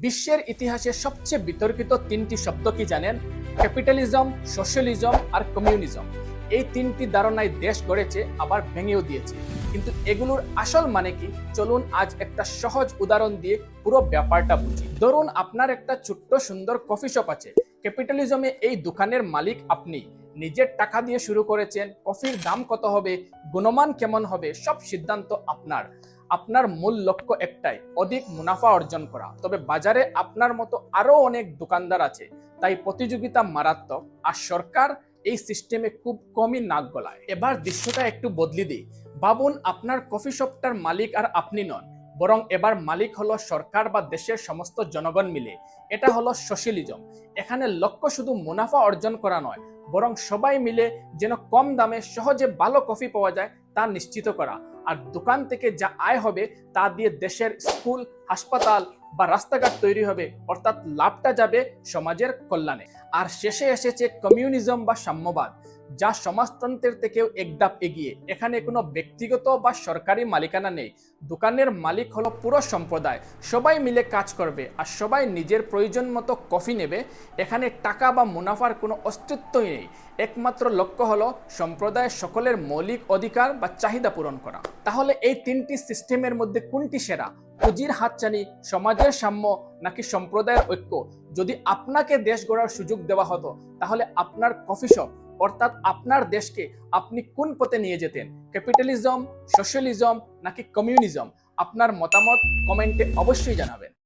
বিশ্বের ইতিহাসে সবচেয়ে বিতর্কিত তিনটি শব্দ কি জানেন? ক্যাপিটালিজম, সোশ্যালিজম আর কমিউনিজম। এই তিনটি ধারণায় দেশ গড়েছে, আবার ভেঙেও দিয়েছে। কিন্তু এগুলোর আসল মানে কি? চলুন আজ একটা সহজ উদাহরণ দিয়ে পুরো ব্যাপারটা বুঝি। ধরুন আপনার একটা ছোট্ট সুন্দর কফি শপ আছে। ক্যাপিটালিজমে এই দোকানের মালিক আপনি, নিজের টাকা দিয়ে শুরু করেছেন। কফির দাম কত হবে, গুণমান কেমন হবে, সব সিদ্ধান্ত আপনার। আপনার মূল লক্ষ্য একটাই, অধিক মুনাফা অর্জন করা। তবে বাজারে আপনার মতো আরো অনেক দোকানদার আছে, তাই প্রতিযোগিতা মারাত্মক। আর সরকার এই সিস্টেমে খুব কমই নাক গলায়। এবার দৃশ্যটা একটু বদলে দিই। ভাবুন আপনার কফি শপটার মালিক আর আপনি নন, বরং এবার মালিক হলো সরকার বা দেশের সমস্ত জনগণ মিলে। এটা হলো সোশ্যালিজম। এখানে লক্ষ্য শুধু মুনাফা অর্জন করা নয়, বরং সবাই মিলে যেন কম দামে সহজে ভালো কফি পাওয়া যায় তা নিশ্চিত করা। আর দোকান থেকে যা আয় হবে তা দিয়ে দেশের স্কুল, হাসপাতাল বা রাস্তাঘাট তৈরি হবে, অর্থাৎ লাভটা যাবে সমাজের কল্যাণে। আর শেষে এসেছে কমিউনিজম বা সাম্যবাদ, যা সমাজতন্ত্রের থেকেও এক ধাপ এগিয়ে। এখানে কোনো ব্যক্তিগত বা সরকারি মালিকানা নেই। দোকানের মালিক হলো পুরো সম্প্রদায়, সবাই মিলে কাজ করবে আর সবাই নিজের প্রয়োজন মতো কফি নেবে। এখানে টাকা বা মুনাফার কোনো অস্তিত্বই নেই। একমাত্র লক্ষ্য হলো সম্প্রদায়ের সকলের মৌলিক অধিকার বা চাহিদা পূরণ করা। তাহলে এই তিনটি সিস্টেমের মধ্যে কোনটি সেরা? পুঁজির হাতছানি, সমাজের সাম্য, নাকি সম্প্রদায়ের ঐক্য? যদি আপনাকে দেশ গড়ার সুযোগ দেওয়া হতো, তাহলে আপনার কফি শপ অর্থাৎ আপনার দেশকে আপনি কোন পথে নিয়ে যেতেন? ক্যাপিটালিজম, সোশ্যালিজম নাকি কমিউনিজম? আপনার মতামত কমেন্টে অবশ্যই জানাবেন।